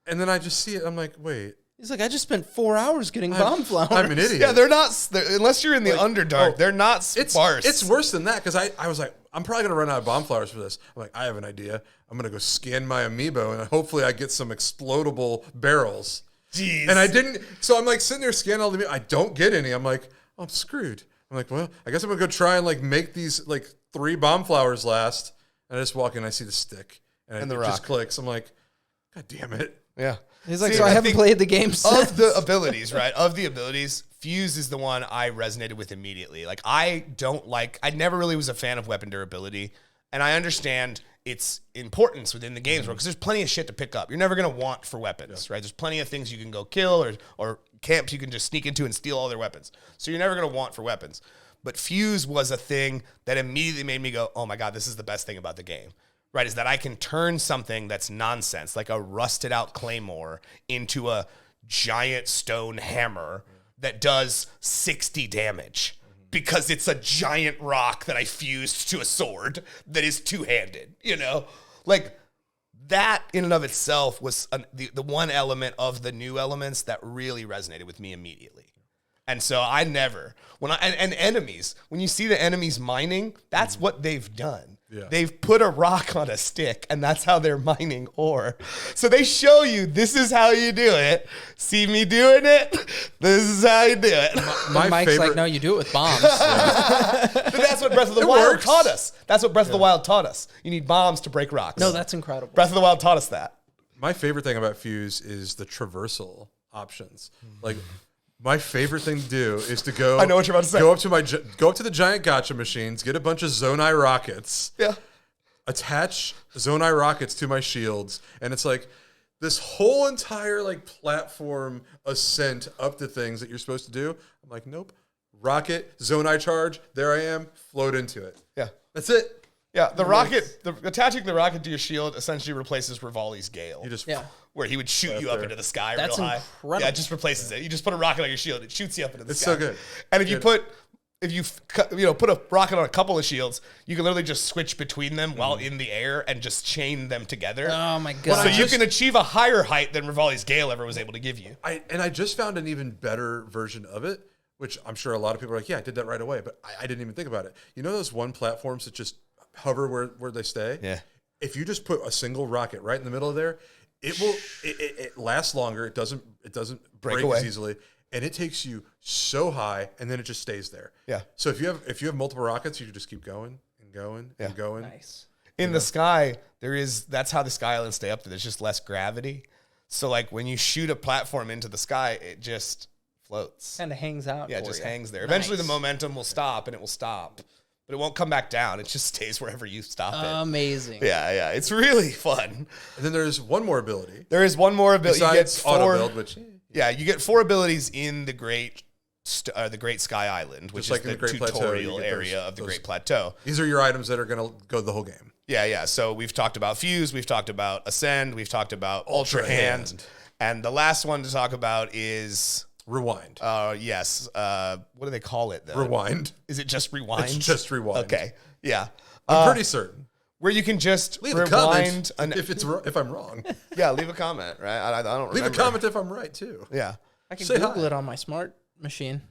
and then I just see it. I'm like, wait, He's like, I just spent 4 hours getting bomb flowers. I'm an idiot. Yeah, they're not, unless you're in the Underdark, oh, they're not It's sparse. It's worse than that because I was like, I'm probably gonna run out of bomb flowers for this. I'm like, I have an idea. I'm gonna go scan my amiibo and hopefully I get some explodable barrels. Jeez. And I didn't. So I'm like sitting there scanning all the. I don't get any. I'm like, oh, I'm screwed. I'm like, well, I guess I'm gonna go try and like make these like 3 bomb flowers last. And I just walk in, I see the stick, and the it rock. just clicks. I'm like, God damn it. Yeah. He's like, See, so I haven't think played the game since. Of the abilities, right? Of the abilities, Fuse is the one I resonated with immediately. Like, I never really was a fan of weapon durability. And I understand its importance within the games world because there's plenty of shit to pick up. You're never going to want for weapons, right? There's plenty of things you can go kill or camps you can just sneak into and steal all their weapons. So you're never going to want for weapons. But Fuse was a thing that immediately made me go, oh my God, this is the best thing about the game, right? Is that I can turn something that's nonsense, like a rusted out claymore, into a giant stone hammer that does 60 damage. Because it's a giant rock that I fused to a sword that is two-handed, you know? Like, that in and of itself was the one element of the new elements that really resonated with me immediately. And so I never, and enemies, when you see the enemies mining, that's what they've done. Yeah. They've put a rock on a stick, and that's how they're mining ore. So they show you, this is how you do it. See me doing it? This is how you do it. My Mike's favorite. like, no, you do it with bombs. But that's what Breath of the It Wild works. taught us. That's what Breath of the Wild taught us. You need bombs to break rocks. No, that's incredible. Breath of the Wild taught us that. My favorite thing about Fuse is the traversal options. Like, my favorite thing to do is to go. I know what you're about to say. Go up to the giant gacha machines, get a bunch of Zonai rockets, Yeah. attach Zonai rockets to my shields, and it's like this whole entire like platform ascent up to things that you're supposed to do. I'm like, nope. Rocket, Zonai charge, there I am, float into it. Yeah. That's it. Yeah, attaching the rocket to your shield essentially replaces Rivali's Gale. You just Yeah. Where he would shoot you up there. into the sky That's real high. incredible. Yeah, it just replaces it. You just put a rocket on your shield, it shoots you up into the It's sky. so good. And if you put if you put a rocket on a couple of shields, you can literally just switch between them while in the air and just chain them together. Oh my god! So you can achieve a higher height than Rivali's Gale ever was able to give you. I just found an even better version of it, which I'm sure a lot of people are like, yeah, I did that right away, but I didn't even think about it. You know those one platforms that just hover where they stay? Yeah. If you just put a single rocket right in the middle of there, it lasts longer. It doesn't break away as easily, and it takes you so high, and then it just stays there. Yeah. So if you have multiple rockets, you can just keep going and going and going. Nice. In the sky, that's how the sky islands stay up there. There's just less gravity. So like when you shoot a platform into the sky, it just floats. Kind of hangs out. Yeah, it for just you. hangs there. Nice. Eventually the momentum will stop and it will stop. But it won't come back down. It just stays wherever you stop it. Amazing. Yeah. It's really fun. And then there's one more ability. There is one more ability. Besides auto build, which you get 4 abilities in the Great Sky Island, which like is in the the Great Plateau, tutorial you get area those- of the Great Plateau. these are your items that are going to go the whole game. Yeah. So we've talked about Fuse, we've talked about Ascend, we've talked about Ultra Hand. Hand, and the last one to talk about is Rewind. yes. What do they call it? Rewind. Is it just Rewind? It's just rewind. Okay. Yeah. I'm pretty certain. Where you can just Leave a rewind. comment if I'm wrong. Yeah, leave a comment, right? I don't remember. Leave a comment if I'm right too. Yeah. I can Say Google hi. it on my smart machine.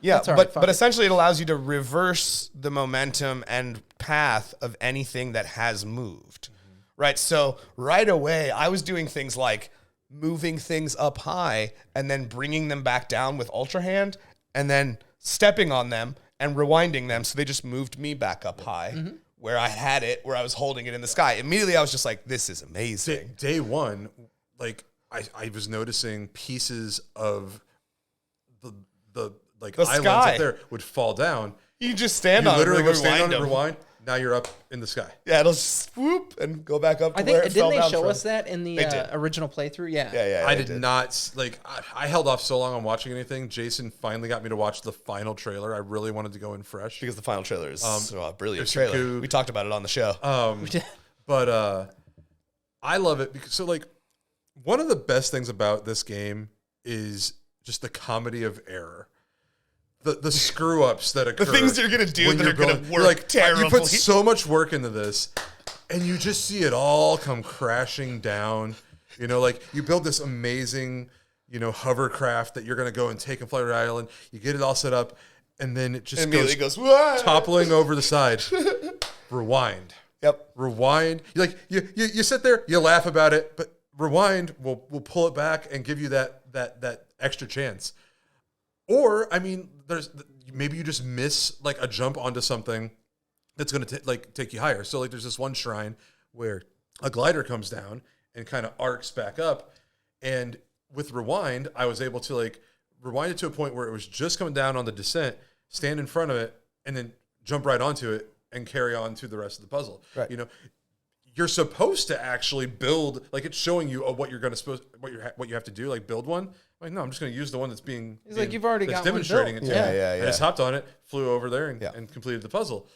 Yeah, That's all right, fuck but it. essentially it allows you to reverse the momentum and path of anything that has moved, right? So right away, I was doing things like moving things up high and then bringing them back down with Ultra Hand and then stepping on them and rewinding them so they just moved me back up high where I had it, where I was holding it in the sky. Immediately, I was just like, this is amazing. Day one, like I was noticing pieces of the The islands sky. up there would fall down. You just stand You on literally it, go and stand on it, them. rewind. Now you're up in the sky. Yeah, it'll just swoop and go back up to I where think it fell didn't they down show from. us that in the They did. original playthrough? Yeah. Yeah, I they did not like. I held off so long on watching anything. Jason finally got me to watch the final trailer. I really wanted to go in fresh. Because the final trailer is a brilliant there's trailer. Goku. We talked about it on the show. But I love it because one of the best things about this game is just the comedy of error. The screw ups that occur. The things you're gonna do when that you're are gonna building- work you're like, terribly. You put so much work into this, and you just see it all come crashing down. You know, like you build this amazing, hovercraft that you're gonna go and take and fly to the island. You get it all set up, and then it just Immediately goes goes, toppling over the side. Rewind. Yep. Rewind. You sit there, you laugh about it, but rewind will pull it back and give you that extra chance. Or maybe you just miss like a jump onto something that's going to take you higher. So there's this one shrine where a glider comes down and kind of arcs back up, and with rewind, I was able to rewind it to a point where it was just coming down on the descent, stand in front of it, and then jump right onto it and carry on to the rest of the puzzle. Right. You're supposed to actually build, it's showing you what you're going to what you have to do, build one. No, I'm just going to use the one that's being. He's like, you've already that's got one demonstrating built. it. To Yeah, me. yeah, I just hopped on it, flew over there, and completed the puzzle.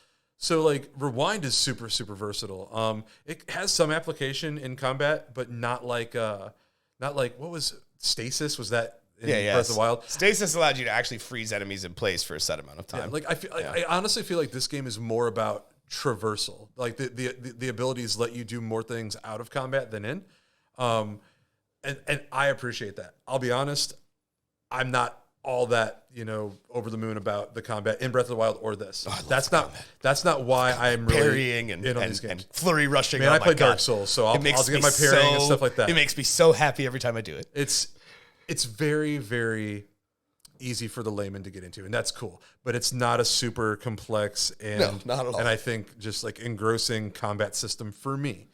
So rewind is super super versatile. It has some application in combat, but not like what was stasis? Was that in Breath of the Wild? Stasis allowed you to actually freeze enemies in place for a set amount of time. I honestly feel like this game is more about traversal. The abilities let you do more things out of combat than in. And I appreciate that. I'll be honest, I'm not all that, over the moon about the combat in Breath of the Wild or this. That's not why I'm really Parrying and, in on and, these games. and flurry rushing. Man, oh I my play God. Dark Souls, so I'll It makes get me my parrying and so- stuff like that. It makes me so happy every time I do it. It's very, very easy for the layman to get into, and that's cool. But it's not a super complex and No, not at all. And I think just engrossing combat system for me.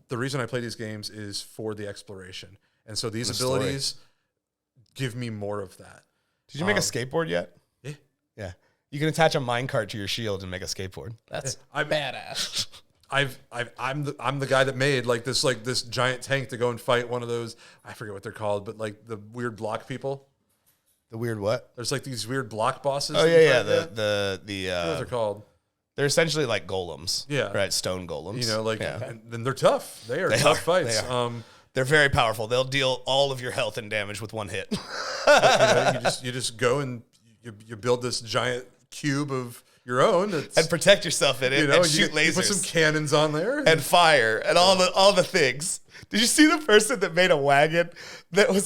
The reason I play these games is for the exploration, and so these story. abilities give me more of that. Did you make a skateboard yet? Yeah. Yeah. You can attach a minecart to your shield and make a skateboard. That's I'm- badass. I'm the guy that made this giant tank to go and fight one of those, I forget what they're called, but the weird block people. The weird what? There's these weird block bosses. Oh that you yeah, fight, yeah. what are they called? They're essentially like golems. Yeah. Right. Stone golems. Yeah. Yeah. And then they're tough. They are They tough are. fights. They are. They're very powerful. They'll deal all of your health and damage with one hit. You just go and you build this giant cube of your own and protect yourself in it and shoot lasers. You put some cannons on there. And fire and all the things. Did you see the person that made a wagon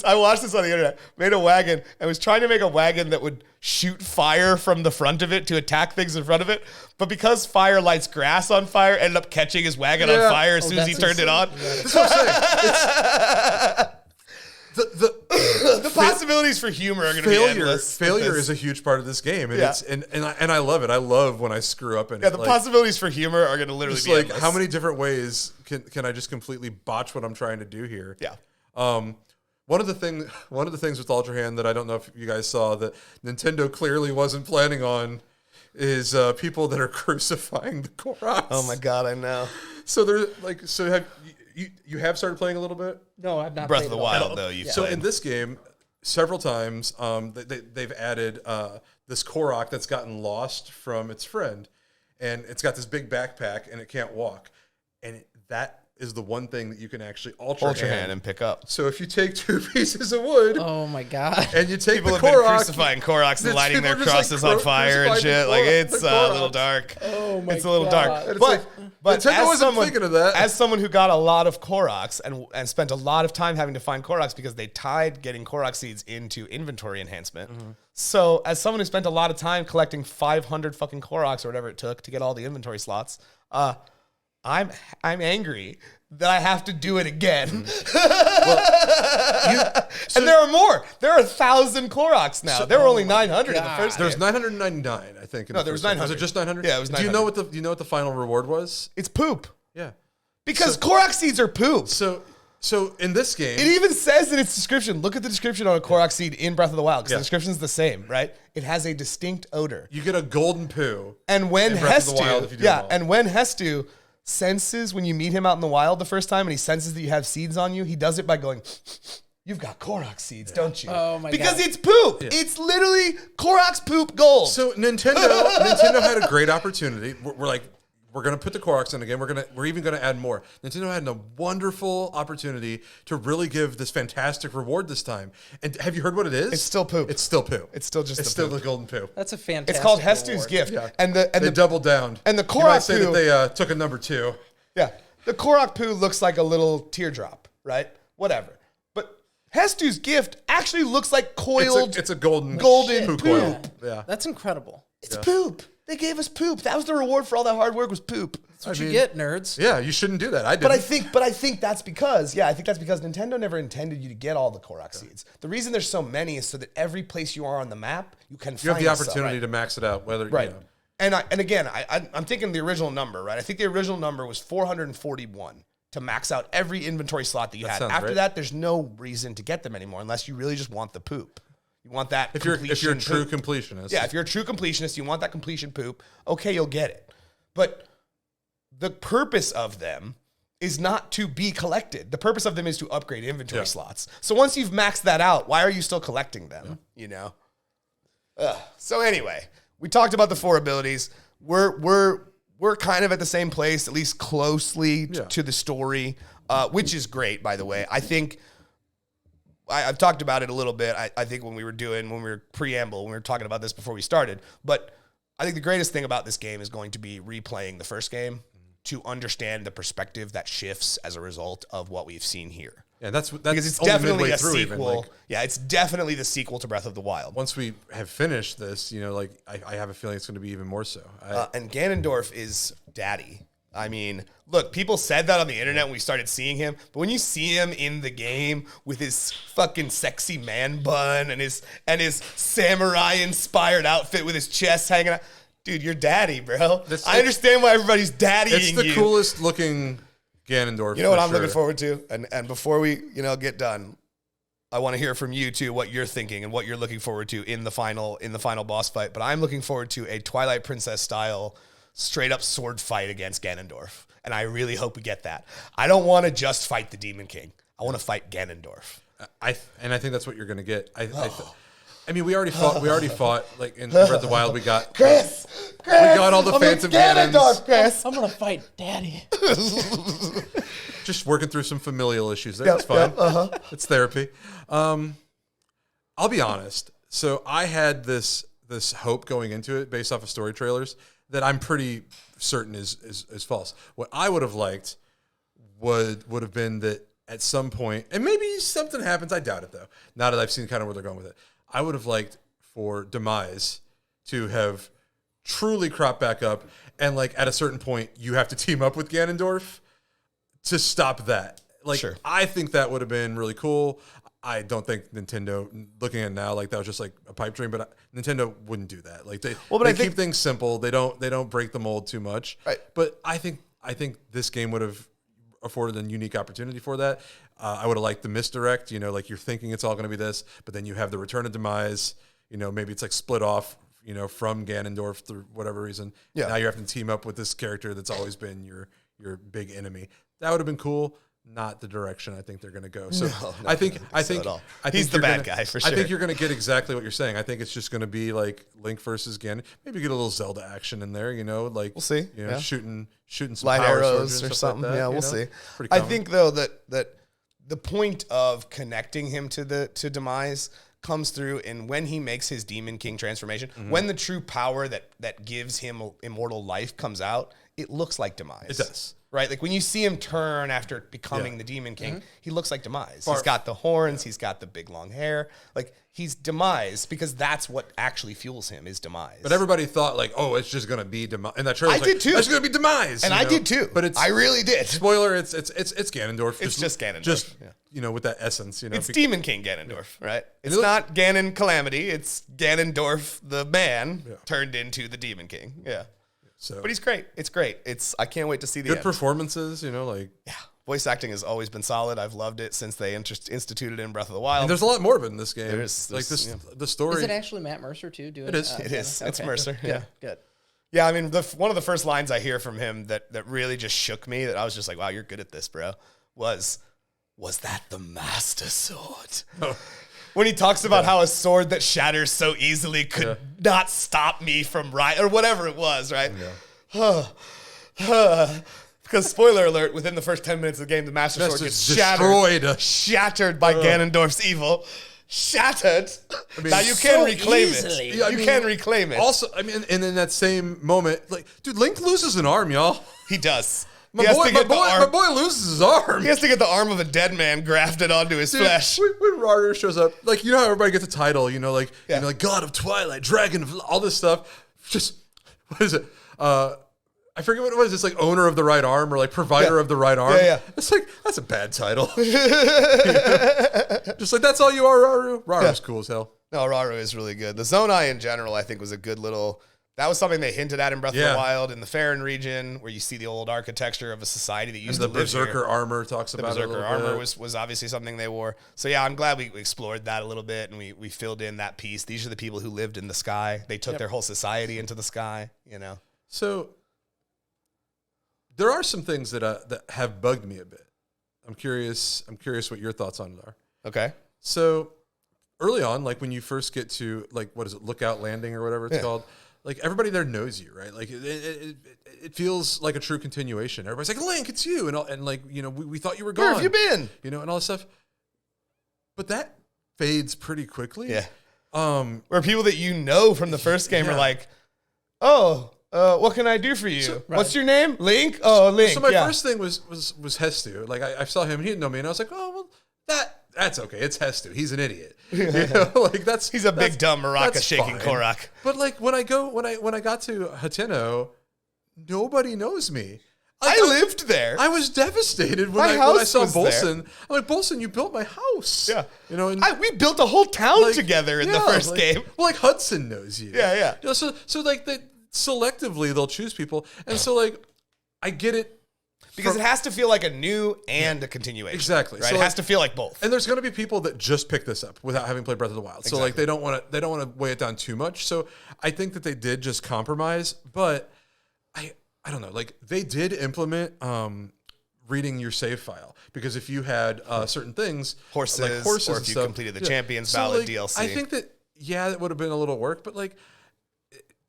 I watched this on the internet, made a wagon and was trying to make a wagon that would shoot fire from the front of it to attack things in front of it. But because fire lights grass on fire, ended up catching his wagon on fire as soon as he turned it on. That's what I'm saying. The possibilities for humor are going to be endless. Failure is a huge part of this game, and and I love it. I love when I screw up. And the possibilities for humor are going to literally be endless. How many different ways can I just completely botch what I'm trying to do here? Yeah. One of the things with Ultra Hand that I don't know if you guys saw that Nintendo clearly wasn't planning on is people that are crucifying the Koroks. Oh my god, I know. So they're have you have started playing a little bit? No, I've not. Breath of the Wild, though. So in this game, several times, they've added this Korok that's gotten lost from its friend, and it's got this big backpack and it can't walk, and that is the one thing that you can actually ultra hand and pick up. So if you take 2 pieces of wood, oh my god, and you take people the have Korok, been crucifying Koroks and lighting their crosses on fire and shit. Like it's a little dark. Oh my god, it's a little dark. And But Nintendo wasn't thinking of that. As someone who got a lot of Koroks and spent a lot of time having to find Koroks because they tied getting Korok seeds into inventory enhancement. Mm-hmm. So as someone who spent a lot of time collecting 500 fucking Koroks or whatever it took to get all the inventory slots, I'm angry that I have to do it again. And there are more. There are 1,000 Koroks now. There were only 900 in the first game. There's 999, I think. No, there was 900. Was it just 900? Yeah, it was 900. Do you know what the final reward was? It's poop. Yeah. Because Korok seeds are poop. So in this game, it even says in its description, look at the description on a Korok seed in Breath of the Wild, because the description's the same, right? It has a distinct odor. You get a golden poo. And when Hestu senses, when you meet him out in the wild the first time and he senses that you have seeds on you, he does it by going, you've got Korok seeds, don't you? Oh my god. Because it's poop. Yeah. It's literally Korok's poop gold. So Nintendo had a great opportunity. We're going to put the Koroks in again. We're even going to add more. Nintendo had a wonderful opportunity to really give this fantastic reward this time. And have you heard what it is? It's still poop. It's still poo. It's still just It's still the golden poo. That's a fantastic. It's called Hestu's reward. gift. Yeah. And they doubled down. And the You might Korok say poo, that they took a number 2. yeah, the Korok poo looks like a little teardrop, right? Whatever. But Hestu's gift actually looks like coiled. It's a golden poo coil. Yeah. That's incredible. It's poop. They gave us poop. That was the reward for all that hard work was poop. That's what you get, nerds. Yeah, you shouldn't do that. I didn't. But I think that's because Nintendo never intended you to get all the Korok seeds. The reason there's so many is so that every place you are on the map, you can find you have the opportunity right? to max it out. Whether right. You know. And again, I'm thinking the original number, right? I think the original number was 441 to max out every inventory slot that you had. After that, there's no reason to get them anymore unless you really just want the poop. You want that if you're a true poop. completionist. Yeah, if you're a true completionist, you want that completion poop, okay, you'll get it. But the purpose of them is not to be collected. The purpose of them is to upgrade inventory slots. So once you've maxed that out, why are you still collecting them? You know? So anyway, we talked about the 4 abilities. We're kind of at the same place, at least closely to the story, which is great, by the way. I think I've talked about it a little bit. I think when we were preamble, when we were talking about this before we started, but I think the greatest thing about this game is going to be replaying the first game to understand the perspective that shifts as a result of what we've seen here. Yeah, that's because it's definitely a sequel. It's definitely the sequel to Breath of the Wild. Once we have finished this, I have a feeling it's going to be even more so. And Ganondorf is daddy. I mean, look, people said that on the internet when we started seeing him, but when you see him in the game with his fucking sexy man bun and his samurai-inspired outfit with his chest hanging out, dude, you're daddy, bro. I understand why everybody's daddying you. It's the coolest looking Ganondorf. You know what I'm looking forward to? And before we, get done, I want to hear from you too what you're thinking and what you're looking forward to in the final boss fight. But I'm looking forward to a Twilight Princess style straight up sword fight against Ganondorf. And I really hope we get that. I don't want to just fight the Demon King. I want to fight Ganondorf. I think that's what you're going to get. I mean, we already fought like in Breath of the Wild. We got Chris, we got all the phantom cannons. Chris. I'm gonna fight Daddy. Just working through some familial issues there. It's fine. It's therapy. I'll be honest. So I had this this hope going into it based off of story trailers that I'm pretty certain is false. What I would have liked would have been that at some point, and maybe something happens. I doubt it though. Now that I've seen kind of where they're going with it, I would have liked for Demise to have truly cropped back up, and like at a certain point, you have to team up with Ganondorf to stop that. Like, Sure. I think that would have been really cool. I don't think Nintendo, looking at it now, like that was just like a pipe dream. But Nintendo wouldn't do that. Like they keep things simple. They don't break the mold too much. Right. But I think this game would have afforded a unique opportunity for that. I would have liked the misdirect. You know, like you're thinking it's all going to be this, but then you have the Return of Demise. You know, maybe it's like split off. You know, from Ganondorf through whatever reason. Yeah. Now you have to team up with this character that's always been your big enemy. That would have been cool. Not the direction I think they're going to go. So I think He's the bad guy for sure. I think you're going to get exactly what you're saying. I think it's just going to be like Link versus Ganon. Maybe get a little Zelda action in there. You know, like we'll see. You know, shooting some light power arrows swords or and stuff something. Like that, Yeah, we'll know? see. Pretty I common. think though that the point of connecting him to Demise comes in when he makes his Demon King transformation. Mm-hmm. When the true power that gives him immortal life comes out, it looks like Demise. It does. Right? Like when you see him turn after becoming the Demon King, he looks like Demise. He's got the horns, he's got the big long hair. Like he's Demise because that's what actually fuels him is Demise. But everybody thought like, oh, it's just gonna be Demise. And that trailer was I like, did too. It's gonna be Demise. And you I know? did too. But I really did. Spoiler, it's Ganondorf. It's just Ganondorf. Just yeah. you know, with that essence, you know. It's Demon King Ganondorf, right? It's looks- not Ganon Calamity. It's Ganondorf, the man, turned into the Demon King. Yeah. So But he's great. It's great. I can't wait to see the good end. performances, you know, like Yeah. Voice acting has always been solid. I've loved it since they instituted it in Breath of the Wild. and there's a lot more of it in this game. There's- like this, yeah. the story. Is it actually Matt Mercer too doing It is. It is. It's okay. Mercer. Yeah. Good. Yeah, I mean, one of the first lines I hear from him that really just shook me, that I was just like, wow, you're good at this, bro, was that the Master Sword? Oh. When he talks about how a sword that shatters so easily could not stop me from or whatever it was, right? Because spoiler alert, within the first 10 minutes of the game, the Master Sword gets destroyed. shattered by Ganondorf's evil. Shattered. Now you can so reclaim easily. it. Yeah, I You mean, can reclaim it. Also, I mean, and in that same moment, like, dude, Link loses an arm, y'all. He does. My He has boy, to get the my arm. boy loses his arm. He has to get the arm of a dead man grafted onto his Dude, flesh. when Raru shows up, like, you know how everybody gets a title, you know, like, Yeah. you know, like God of Twilight, Dragon of all this stuff. Just what is it? I forget what it was. It's like owner of the right arm or like provider Yeah. of the right arm. Yeah, yeah. It's like that's a bad title. Just like that's all you are, Raru. Raru's cool as hell. No, Raru is really good. The Zonai in general, I think, was a good little. That was something they hinted at in Breath of Yeah. the Wild in the Farron region, where you see the old architecture of a society that And used the to live Berserker here. armor talks The about it a Berserker little armor bit. was obviously something they wore. So yeah, I'm glad we explored that a little bit and we filled in that piece. These are the people who lived in the sky. They took their whole society into the sky. You know. So there are some things that have bugged me a bit. I'm curious what your thoughts on it are. Okay. So early on, like when you first get to like what is it, Lookout Landing or whatever it's called, like everybody there knows you, right? Like it feels like a true continuation. Everybody's like, Link, it's you, and like you know we thought you were gone. Where have you been? You know, and all this stuff. But that fades pretty quickly. Yeah. Um, Where people that you know from the first game are like, oh, what can I do for you? What's your name? Link? Oh, Link. So my yeah. first thing was Hestu. Like I saw him, he didn't know me, and I was like, oh well, that's okay. It's Hestu. He's an idiot. You know, like He's a big dumb maraca that's shaking fine. Korok. But like when I got to Hateno, nobody knows me. I lived there. I was devastated My when I house saw was there. Bolson. I'm like, Bolson, you built my house. Yeah. You know, and we built a whole town like, together in the yeah, first like- game. Well, like Hudson knows you. Yeah, yeah. You know, so like they selectively they'll choose people, and so like I get it. Because it has to feel like a new and a continuation. Exactly. Right? So, it like- has to feel like both. And there's going to be people that just pick this up without having played Breath of the Wild. So like they don't want to weigh it down too much. So I think that they did just compromise, but I don't know. Like they did implement reading your save file because if you had certain things Horses, like horses or and if you stuff, completed the Champions Ballad like, DLC. I think that that would have been a little work, but like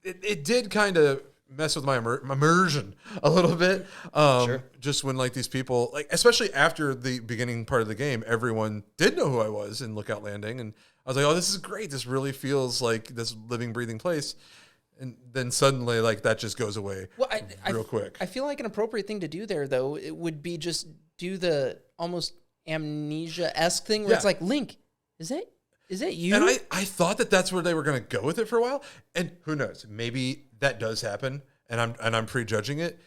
it did kind of mess with my immersion a little bit. Sure. Just when like these people, like especially after the beginning part of the game, everyone did know who I was in Lookout Landing, and I was like, oh, this is great. This really feels like this living, breathing place. And then suddenly, like that just goes away real quick. I feel like an appropriate thing to do there, though, it would be just do the almost amnesia-esque thing where it's like, Link, is that you? And I thought that's where they were going to go with it for a while. And who knows? Maybe that does happen, and I'm prejudging it.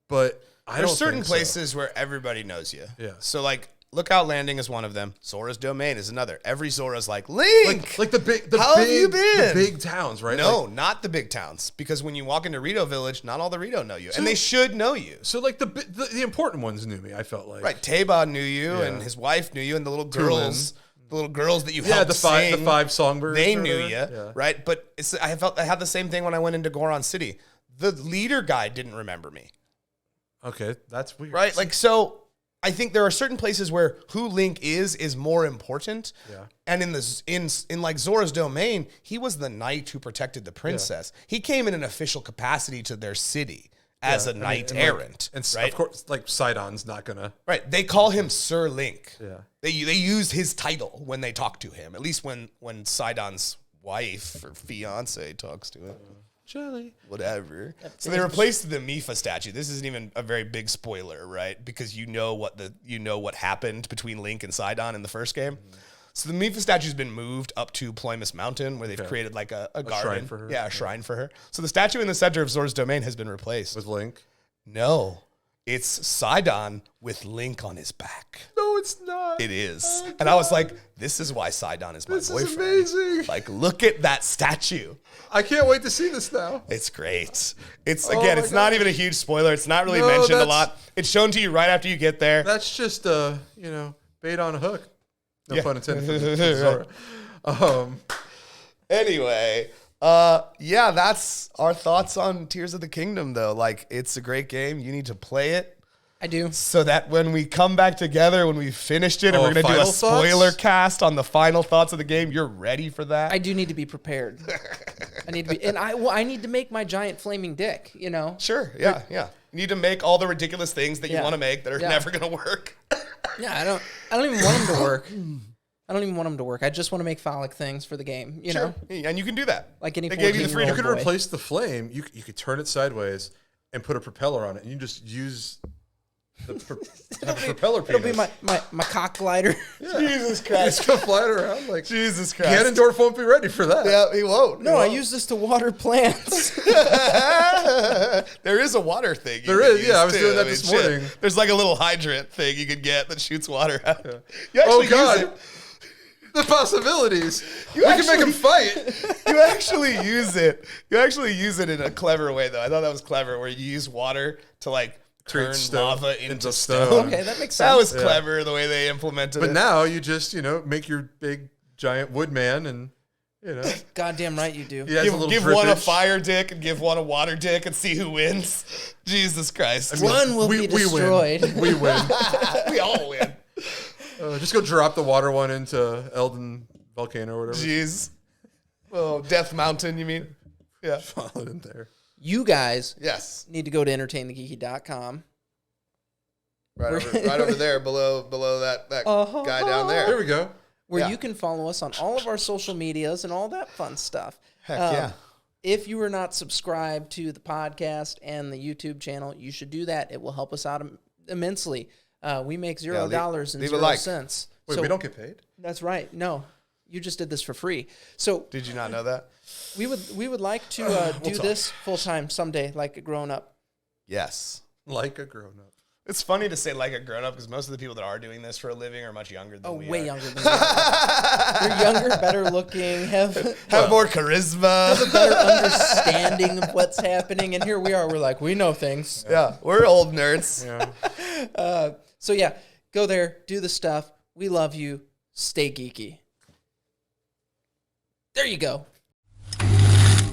But There's certain places where everybody knows you. Yeah. So like Lookout Landing is one of them. Zora's Domain is another. Every Zora's like, Link! Like the How have you been? The big towns, right? No, not the big towns. Because when you walk into Rito Village, not all the Rito know you. And they should know you. So like the important ones knew me, I felt like. Right. Teba knew you, and his wife knew you, and the little girls... The little girls that you helped sing, the five songbirds. They knew you, right? But I had the same thing when I went into Goron City. The leader guy didn't remember me. Okay, that's weird. Right? Like, so I think there are certain places where who Link is more important. Yeah. And in like Zora's Domain, he was the knight who protected the princess. Yeah. He came in an official capacity to their city as a knight errant. And right? of course, like Sidon's not gonna. Right. They call him Sir Link. Yeah. They use his title when they talk to him. At least when Sidon's wife or fiance talks to him. Jelly. Whatever. So they replaced the Mifa statue. This isn't even a very big spoiler, right? Because you know what happened between Link and Sidon in the first game. Mm-hmm. So the Mifa statue's been moved up to Ploymus Mountain, where they've created like a garden. Shrine for her. Yeah, a shrine for her. So the statue in the center of Zora's Domain has been replaced. With Link? No. It's Sidon with Link on his back. No, it's not. It is. Oh, and I was like, this is why Sidon is my boyfriend. This is amazing. Like, look at that statue. I can't wait to see this now. It's great. It's not even a huge spoiler. It's not really mentioned a lot. It's shown to you right after you get there. That's just, bait on a hook. No pun intended for Zora. Anyway, that's our thoughts on Tears of the Kingdom, though. Like, it's a great game. You need to play it. I do. So that when we come back together, when we've finished it, and we're going to do a spoiler cast on the final thoughts of the game, you're ready for that? I do need to be prepared. I need to be, and I need to make my giant flaming dick, Sure, yeah. You need to make all the ridiculous things that you want to make that are never going to work. Yeah, I don't even want them to work. I don't even want them to work. I just want to make phallic things for the game, you know? And you can do that. Like any 14-year-old gave you the freedom. You could replace the flame. You could turn it sideways and put a propeller on it, and you just use the propeller penis. It'll be my cock glider. Yeah. Jesus Christ. It's going to fly around like... Jesus Christ. Ganondorf won't be ready for that. Yeah, he won't. No, I use this to water plants. There is a water thing. There is, I was doing that this morning. There's like a little hydrant thing you could get that shoots water out. Yeah. You actually use it. The possibilities. We can make them fight. You actually use it. You actually use it in a clever way, though. I thought that was clever, where you use water to like turn lava into stone. Okay, that makes sense. That was clever, the way they implemented it. But now you just, make your big giant wood man and, Goddamn right you do. Give one a fire dick and give one a water dick and see who wins. Jesus Christ. One will be destroyed. We win. We all win. Just go drop the water one into Elden Volcano or whatever. Jeez. Oh, Death Mountain, you mean? Yeah. Follow it in there. You guys need to go to entertainthegeeky.com. Right over there, below that guy down there. There we go. Where you can follow us on all of our social medias and all that fun stuff. Heck yeah. If you are not subscribed to the podcast and the YouTube channel, you should do that. It will help us out immensely. We make $0 and 0 cents. Wait, we don't get paid? That's right. No, you just did this for free. So did you not know that? We would like to do this full time someday, like a grown up. Yes, like a grown up. It's funny to say like a grown up because most of the people that are doing this for a living are much younger than we are. Way younger than we are. They're younger, better looking, have more charisma, have a better understanding of what's happening. And here we are. We're like, we know things. Yeah, we're old nerds. Yeah. So yeah, go there, do the stuff. We love you. Stay geeky. There you go.